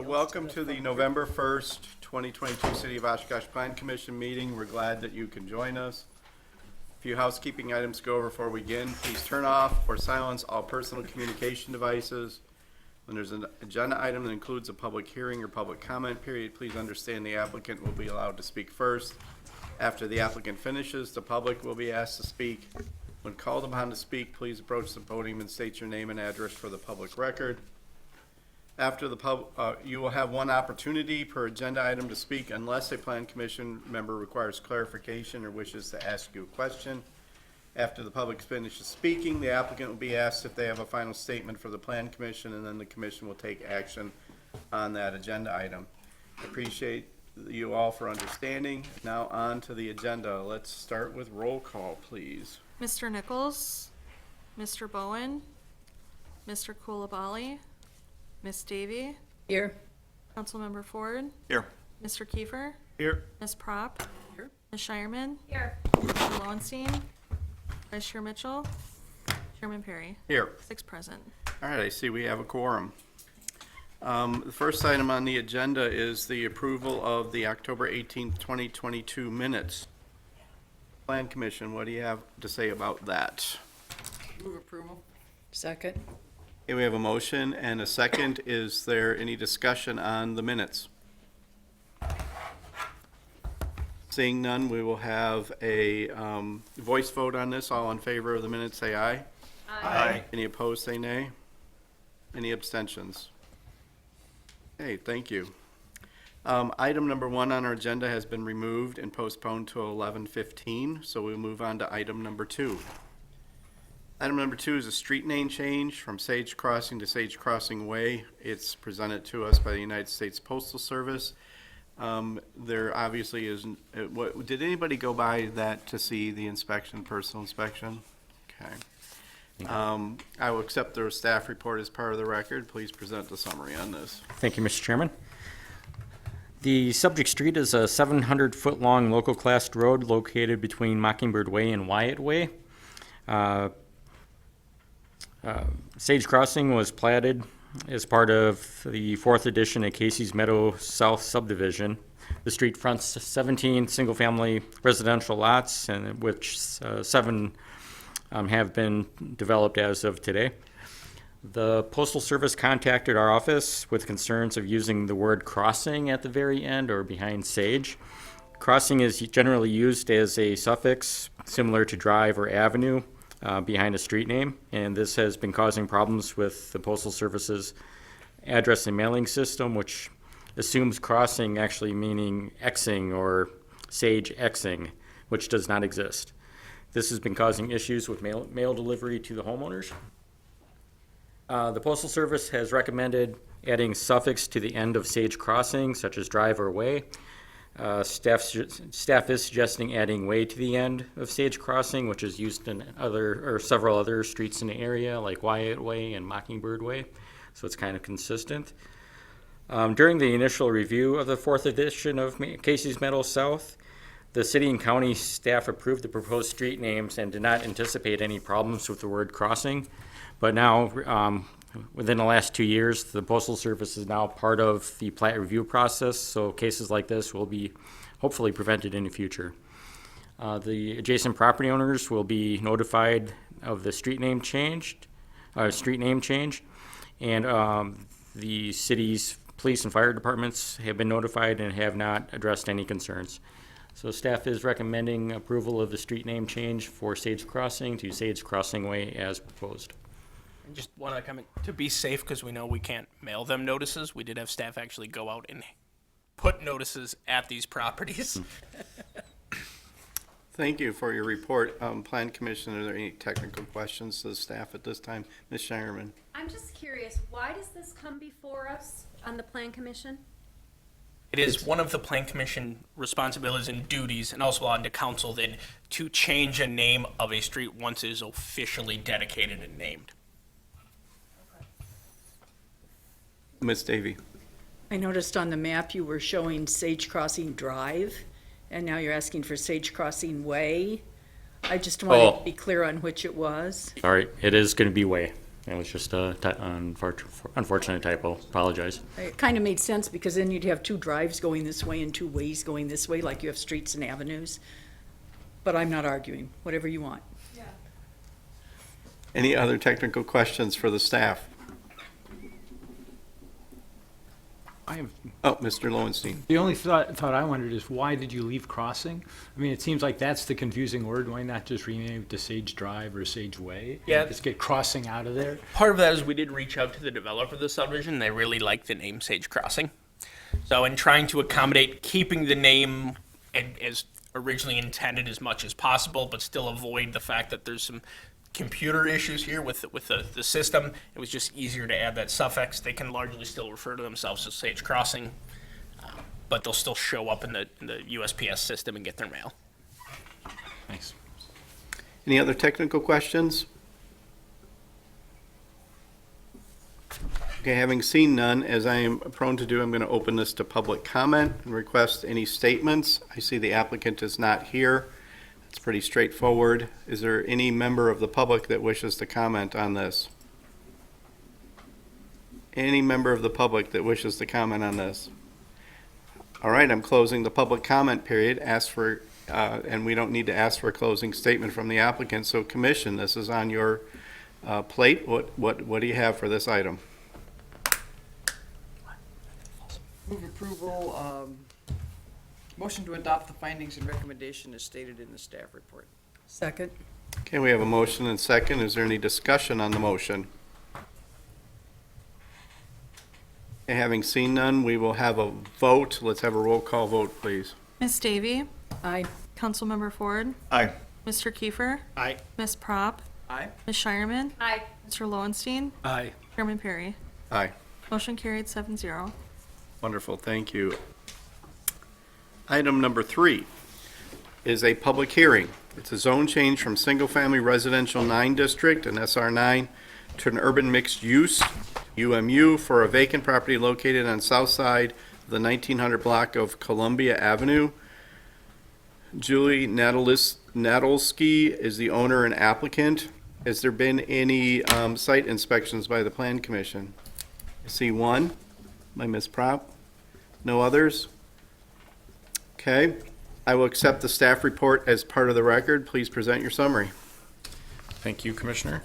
Welcome to the November 1st, 2022 City of Oshkosh Plan Commission meeting. We're glad that you can join us. A few housekeeping items to go over before we begin. Please turn off or silence all personal communication devices. When there's an agenda item that includes a public hearing or public comment period, please understand the applicant will be allowed to speak first. After the applicant finishes, the public will be asked to speak. When called upon to speak, please approach the podium and state your name and address for the public record. After the you will have one opportunity per agenda item to speak unless a Plan Commission member requires clarification or wishes to ask you a question. After the public finishes speaking, the applicant will be asked if they have a final statement for the Plan Commission, and then the Commission will take action on that agenda item. I appreciate you all for understanding. Now on to the agenda. Let's start with roll call, please. Mr. Nichols, Mr. Bowen, Mr. Coulibaly, Ms. Davy, Here. Councilmember Ford, Here. Mr. Kiefer, Here. Ms. Prop, Here. Ms. Shireman, Here. Mr. Lowenstein, Vice Chair Mitchell, Chairman Perry. Here. 6 present. All right, I see we have a quorum. The first item on the agenda is the approval of the October 18th, 2022 minutes. Plan Commission, what do you have to say about that? Move approval. Second. Okay, we have a motion and a second. Is there any discussion on the minutes? Seeing none, we will have a voice vote on this. All in favor of the minutes, say aye. Aye. Any opposed, say nay. Any abstentions? Okay, thank you. Item number 1 on our agenda has been removed and postponed to 11:15, so we'll move on to item number 2. Item number 2 is a street name change from Sage Crossing to Sage Crossing Way. It's presented to us by the United States Postal Service. There obviously isn't, did anybody go by that to see the inspection, personal inspection? Okay. I will accept the staff report as part of the record. Please present the summary on this. Thank you, Mr. Chairman. The subject street is a 700-foot-long local classed road located between Mockingbird Way and Wyatt Way. Sage Crossing was platted as part of the 4th edition of Casey's Meadow South subdivision. The street fronts 17 single-family residential lots, and which 7 have been developed as of today. The Postal Service contacted our office with concerns of using the word crossing at the very end or behind Sage. Crossing is generally used as a suffix similar to drive or avenue behind a street name, and this has been causing problems with the Postal Service's address and mailing system, which assumes crossing actually meaning Xing or Sage Xing, which does not exist. This has been causing issues with mail delivery to the homeowners. The Postal Service has recommended adding suffix to the end of Sage Crossing, such as drive or way. Staff is suggesting adding way to the end of Sage Crossing, which is used in several other streets in the area, like Wyatt Way and Mockingbird Way, so it's kind of consistent. During the initial review of the 4th edition of Casey's Meadow South, the city and county staff approved the proposed street names and did not anticipate any problems with the word crossing. But now, within the last 2 years, the Postal Service is now part of the plat review process, so cases like this will be hopefully prevented in the future. The adjacent property owners will be notified of the street name change, and the city's police and fire departments have been notified and have not addressed any concerns. So staff is recommending approval of the street name change for Sage Crossing to Sage Crossing Way as proposed. And just want to comment, to be safe, because we know we can't mail them notices, we did have staff actually go out and put notices at these properties. Thank you for your report. Plan Commission, are there any technical questions to the staff at this time? Ms. Shireman. I'm just curious, why does this come before us on the Plan Commission? It is one of the Plan Commission responsibilities and duties, and also on to council then, to change a name of a street once it is officially dedicated and named. Ms. Davy. I noticed on the map you were showing Sage Crossing Drive, and now you're asking for Sage Crossing Way. I just wanted to be clear on which it was. All right, it is going to be Way. It was just a unfortunate typo. Apologize. It kind of made sense because then you'd have two drives going this way and two ways going this way, like you have streets and avenues. But I'm not arguing, whatever you want. Any other technical questions for the staff? I have, Oh, Mr. Lowenstein. the only thought I wondered is why did you leave crossing? I mean, it seems like that's the confusing word. Why not just rename it to Sage Drive or Sage Way? Yeah. Just get crossing out of there. Part of that is we did reach out to the developer of the subdivision. They really like the name Sage Crossing. So in trying to accommodate keeping the name as originally intended as much as possible, but still avoid the fact that there's some computer issues here with the system, it was just easier to add that suffix. They can largely still refer to themselves as Sage Crossing, but they'll still show up in the USPS system and get their mail. Thanks. Any other technical questions? Okay, having seen none, as I am prone to do, I'm going to open this to public comment and request any statements. I see the applicant is not here. It's pretty straightforward. Is there any member of the public that wishes to comment on this? Any member of the public that wishes to comment on this? All right, I'm closing the public comment period. And we don't need to ask for a closing statement from the applicant. So commission, this is on your plate. What do you have for this item? Move approval, motion to adopt the findings and recommendation as stated in the staff report. Second? Okay, we have a motion and second. Is there any discussion on the motion? Okay, having seen none, we will have a vote. Let's have a roll call vote, please. Ms. Davy, Aye. Councilmember Ford, Aye. Mr. Kiefer, Aye. Ms. Prop, Aye. Ms. Shireman, Aye. Mr. Lowenstein, Aye. Chairman Perry. Aye. Motion carried 7-0. Wonderful, thank you. Item number 3 is a public hearing. It's a zone change from single-family residential 9 district, an SR 9, to an urban mixed-use, UMU, for a vacant property located on south side of the 1900 block of Columbia Avenue. Julie Nadolski is the owner and applicant. Has there been any site inspections by the Plan Commission? I see one by Ms. Prop. No others? Okay. I will accept the staff report as part of the record. Please present your summary. Thank you, Commissioner.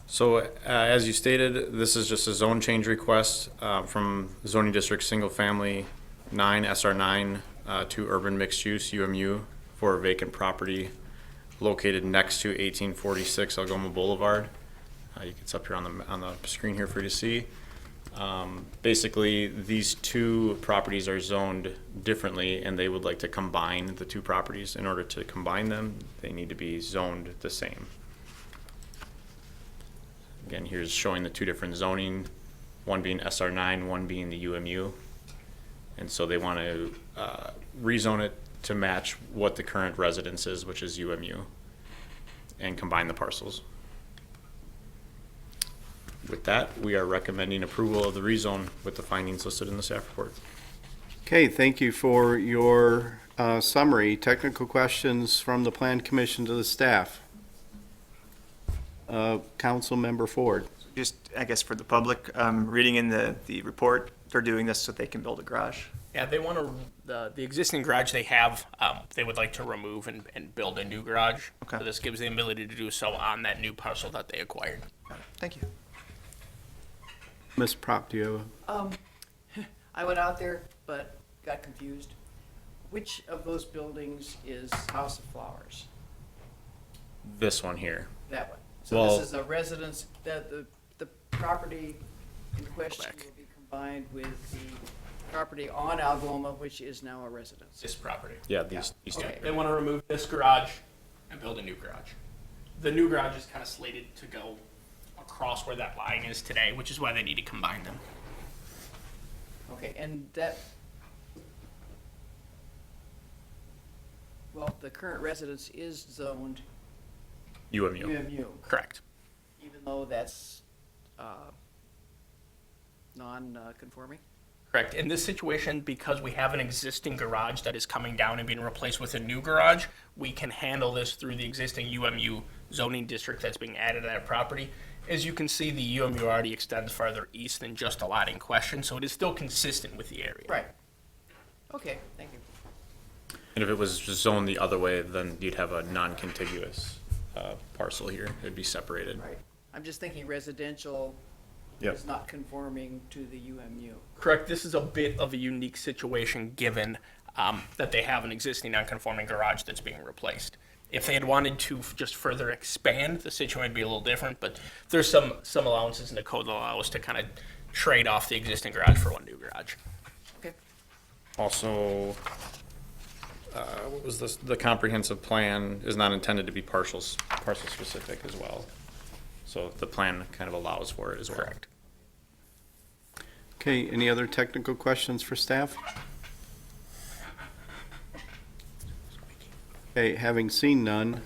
So, as you stated, this is just a zone change request from zoning district single family 9 SR 9 to urban mixed use UMU for a vacant property located next to 1846 Algoma Boulevard. It's up here on the screen here for you to see. Basically, these two properties are zoned differently, and they would like to combine the two properties. In order to combine them, they need to be zoned the same. Again, here's showing the two different zoning, one being SR9, one being the UMU. And so they want to rezone it to match what the current residence is, which is UMU, and combine the parcels. With that, we are recommending approval of the rezone with the findings listed in the staff report. Okay, thank you for your summary. Technical questions from the Plan Commission to the staff. Council Member Ford. Just, I guess, for the public, reading in the report, they're doing this so they can build a garage. Yeah, they want to, the existing garage they have, they would like to remove and build a new garage. Okay. So this gives the ability to do so on that new parcel that they acquired. Thank you. Ms. Prop, do you have I went out there, but got confused. Which of those buildings is House of Flowers? This one here. That one. So Well- this is a residence, the property in question Back. will be combined with the property on Algoma, which is now a residence. This property. Yeah, these two. Okay. They want to remove this garage and build a new garage. The new garage is kind of slated to go across where that line is today, which is why they need to combine them. Okay, and that, well, the current residence is zoned UMU. UMU, Correct. even though that's non-conforming? Correct. In this situation, because we have an existing garage that is coming down and being replaced with a new garage, we can handle this through the existing UMU zoning district that's being added to that property. As you can see, the UMU already extends farther east than just the lot in question, so it is still consistent with the area. Right. Okay, thank you. And if it was just zoned the other way, then you'd have a non-contiguous parcel here. It'd be separated. Right. I'm just thinking residential Yep. is not conforming to the UMU. Correct. This is a bit of a unique situation given that they have an existing non-conforming garage that's being replaced. If they had wanted to just further expand, the situation would be a little different, but there's some allowances in the code that allow us to kind of trade off the existing garage for one new garage. Okay. Also, what was this? The comprehensive plan is not intended to be parcel specific as well. So the plan kind of allows for it as well. Correct. Okay, any other technical questions for staff? Okay, having seen none,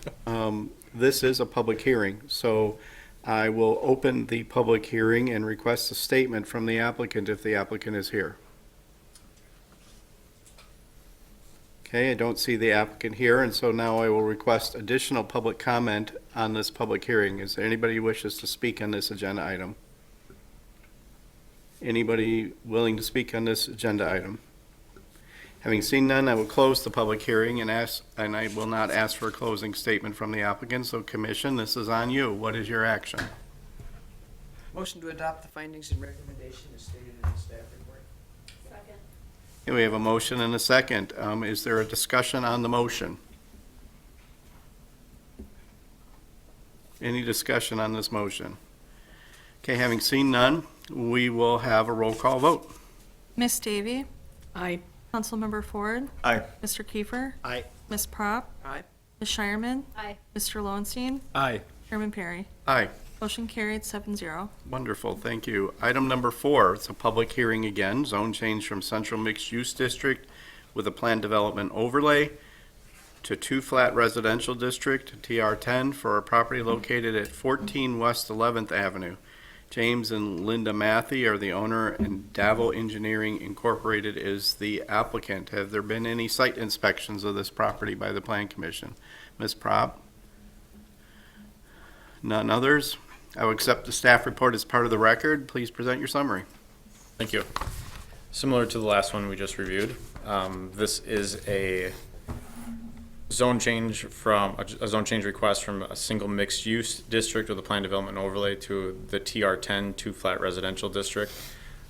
this is a public hearing, so I will open the public hearing and request a statement from the applicant if the applicant is here. Okay, I don't see the applicant here, and so now I will request additional public comment on this public hearing. Is there anybody who wishes to speak on this agenda item? Anybody willing to speak on this agenda item? Having seen none, I will close the public hearing and I will not ask for a closing statement from the applicant, so Commission, this is on you. What is your action? Motion to adopt the findings and recommendation as stated in the staff report. Second. Okay, we have a motion and a second. Is there a discussion on the motion? Any discussion on this motion? Okay, having seen none, we will have a roll call vote. Miss Davy, I, Councilmember Ford, Aye. Mr. Kiefer, Aye. Miss Prop, Aye. Ms. Shireman, Aye. Mr. Lowenstein, Aye. Chairman Perry. Aye. Motion carried 7-0. Wonderful, thank you. Item number 4, it's a public hearing again, zone change from Central Mixed Use District with a planned development overlay to 2-flat residential district, TR10, for a property located at 14 West 11th Avenue. James and Linda Matthey are the owner, and Davo Engineering Incorporated is the applicant. Have there been any site inspections of this property by the Plan Commission? Ms. Prop? None others? I will accept the staff report as part of the record. Please present your summary. Thank you. Similar to the last one we just reviewed, this is a zone change from, a zone change request from a single mixed-use district with a planned development overlay to the TR10 2-flat residential district.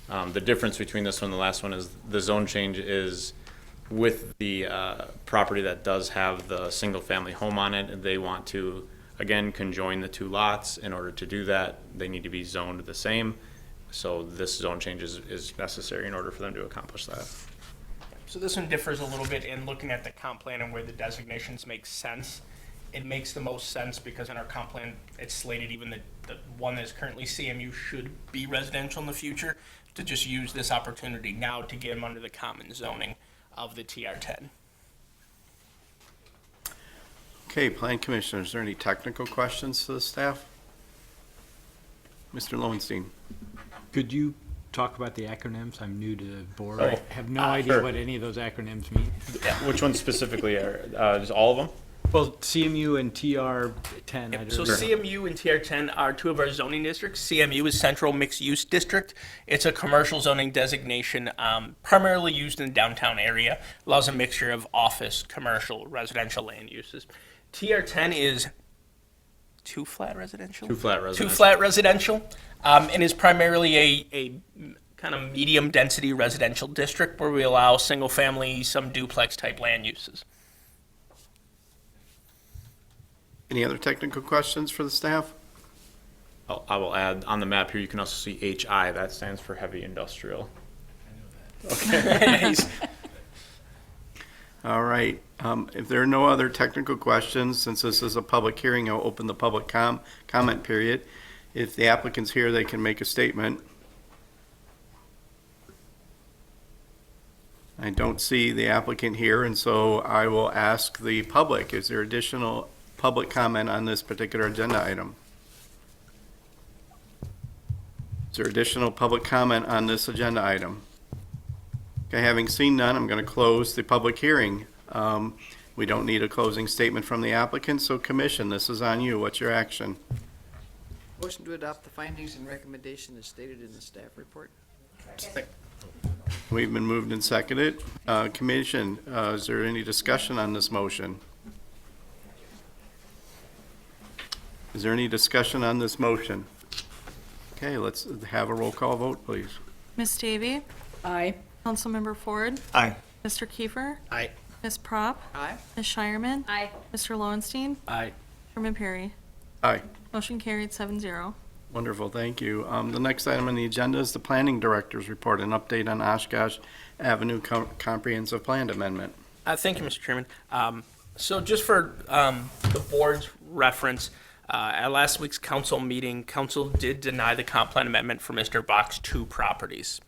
The difference between this one and the last one is the zone change is with the property that does have the single-family home on it, and they want to, again, conjoin the two lots. In order to do that, they need to be zoned the same. So this zone change is necessary in order for them to accomplish that. So this one differs a little bit in looking at the comp plan and where the designations make sense. It makes the most sense because in our comp plan, it's slated even the one that is currently CMU should be residential in the future, to just use this opportunity now to get them under the common zoning of the TR10. Okay, Plan Commissioner, is there any technical questions to the staff? Mr. Lowenstein? Could you talk about the acronyms? I'm new to the board. Oh. I have no idea sure. what any of those acronyms mean. Which ones specifically are, just all of them? Well, CMU and TR10. I So don't- CMU and TR10 are two of our zoning districts. CMU is Central Mixed Use District. It's a commercial zoning designation primarily used in the downtown area. Allows a mixture of office, commercial, residential land uses. TR10 is 2-flat residential? 2-flat residential. 2-flat residential, and is primarily a kind of medium density residential district where we allow single family, some duplex type land uses. Any other technical questions for the staff? I will add, on the map here, you can also see HI. That stands for heavy industrial. All right, if there are no other technical questions, since this is a public hearing, I'll open the public comment period. If the applicant's here, they can make a statement. I don't see the applicant here, and so I will ask the public, is there additional public comment on this particular agenda item? Is there additional public comment on this agenda item? Okay, having seen none, I'm going to close the public hearing. We don't need a closing statement from the applicant, so Commission, this is on you. What's your action? Motion to adopt the findings and recommendation as stated in the staff report. We've been moved and seconded. Commission, is there any discussion on this motion? Is there any discussion on this motion? Okay, let's have a roll call vote, please. Ms. Davy? Aye. Councilmember Ford? Aye. Mr. Kiefer? Aye. Ms. Prop? Aye. Ms. Shireman? Aye. Mr. Lowenstein? Aye. Chairman Perry? Aye. Motion carried 7-0. Wonderful, thank you. The next item on the agenda is the Planning Director's Report, an update on Oshkosh Avenue Comprehensive Plan Amendment. Thank you, Mr. Chairman. So just for the board's reference, at last week's council meeting, council did deny the comp plan amendment for Mr. Bach's 2 properties.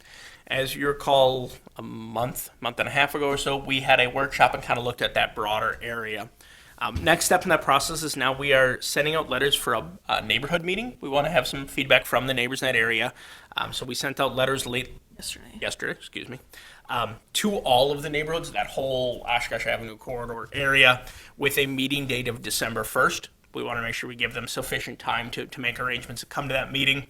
As you recall, a month and a half ago or so, we had a workshop and kind of looked at that broader area. Next step in that process is now we are sending out letters for a neighborhood meeting. We want to have some feedback from the neighbors in that area. So we sent out letters yesterday, to all of the neighborhoods, that whole Oshkosh Avenue corridor area, with a meeting date of December 1st. We want to make sure we give them sufficient time to make arrangements to come to that meeting.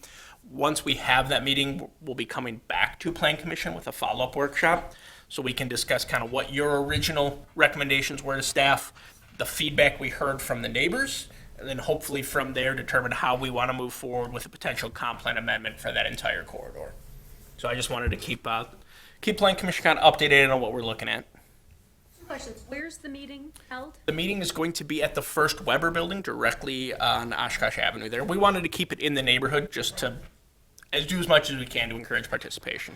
Once we have that meeting, we'll be coming back to Plan Commission with a follow-up workshop, so we can discuss kind of what your original recommendations were to staff, the feedback we heard from the neighbors, and then hopefully from there determine how we want to move forward with a potential comp plan amendment for that entire corridor. So I just wanted to keep Plan Commission kind of updated on what we're looking at. Questions, where's the meeting held? The meeting is going to be at the First Weber building directly on Oshkosh Avenue there. We wanted to keep it in the neighborhood just to do as much as we can to encourage participation.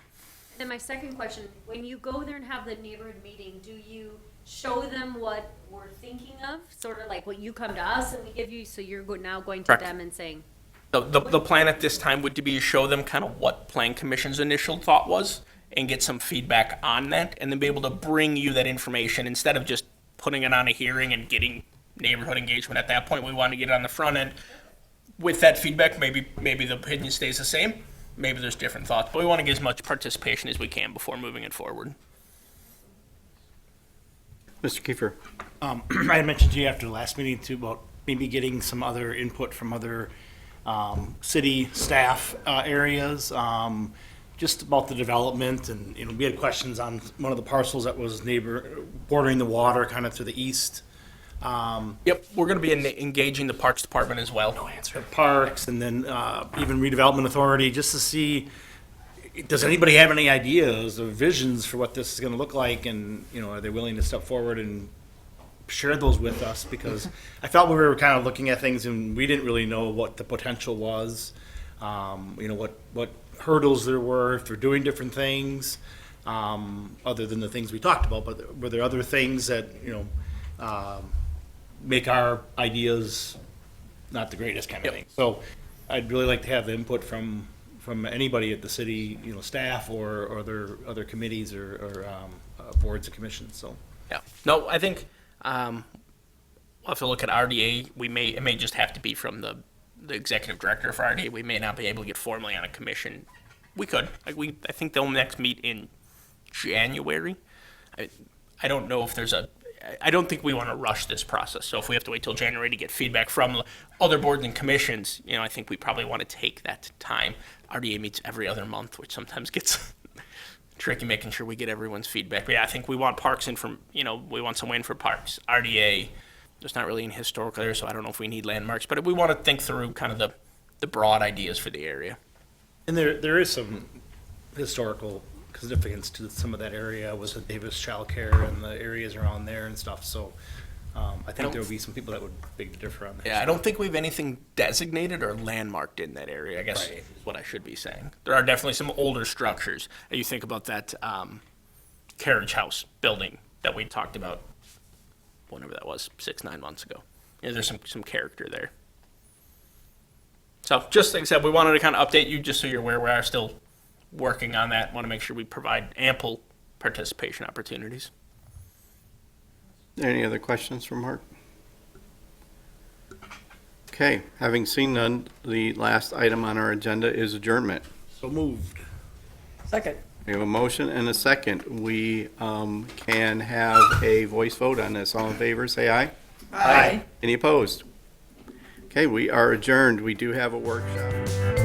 Then my second question, when you go there and have the neighborhood meeting, do you show them what we're thinking of? Sort of like what you come to us and we give you, so you're now going to Correct. them and saying, The plan at this time would be to show them kind of what Plan Commission's initial thought was and get some feedback on that, and then be able to bring you that information instead of just putting it on a hearing and getting neighborhood engagement at that point. We want to get it on the front end. With that feedback, maybe the opinion stays the same. Maybe there's different thoughts, but we want to get as much participation as we can before moving it forward. Mr. Kiefer? I had mentioned to you after the last meeting too about maybe getting some other input from other city staff areas, just about the development, and we had questions on one of the parcels that was bordering the water kind of to the east. Yep, we're going to be engaging the Parks Department as well. The parks, and then even redevelopment authority, just to see, does anybody have any ideas or visions for what this is going to look like, and are they willing to step forward and share those with us? Because I felt we were kind of looking at things and we didn't really know what the potential was, what hurdles there were if they're doing different things, other than the things we talked about. But were there other things that make our ideas not the greatest kind of thing? So I'd really like to have input from anybody at the city, staff or other committees or boards and commissions. So Yeah. No, I think we'll have to look at RDA. It may just have to be from the executive director for RDA. We may not be able to get formally on a commission. We could. I think they'll next meet in January. I don't know if there's I don't think we want to rush this process. So if we have to wait till January to get feedback from other boards and commissions, I think we probably want to take that time. RDA meets every other month, which sometimes gets tricky making sure we get everyone's feedback. But yeah, I think we want parks in from, we want some in for parks. RDA, there's not really any historical there, so I don't know if we need landmarks, but we want to think through kind of the broad ideas for the area. And there is some historical significance to some of that area with the Davis Child Care and the areas around there and stuff. So I think there would be some people that would beg to differ on that. Yeah, I don't think we have anything designated or landmarked in that area, I guess is what I should be saying. There are definitely some older structures. You think about that carriage house building that we talked about, whenever that was, 6-9 months ago. There's some character there. So just like I said, we wanted to kind of update you just so you're aware we are still working on that. Want to make sure we provide ample participation opportunities. Any other questions from Mark? Okay, having seen none, the last item on our agenda is adjournment. So moved. Second. We have a motion and a second. We can have a voice vote on this. All in favor, say aye. Aye. Any opposed? Okay, we are adjourned. We do have a workshop.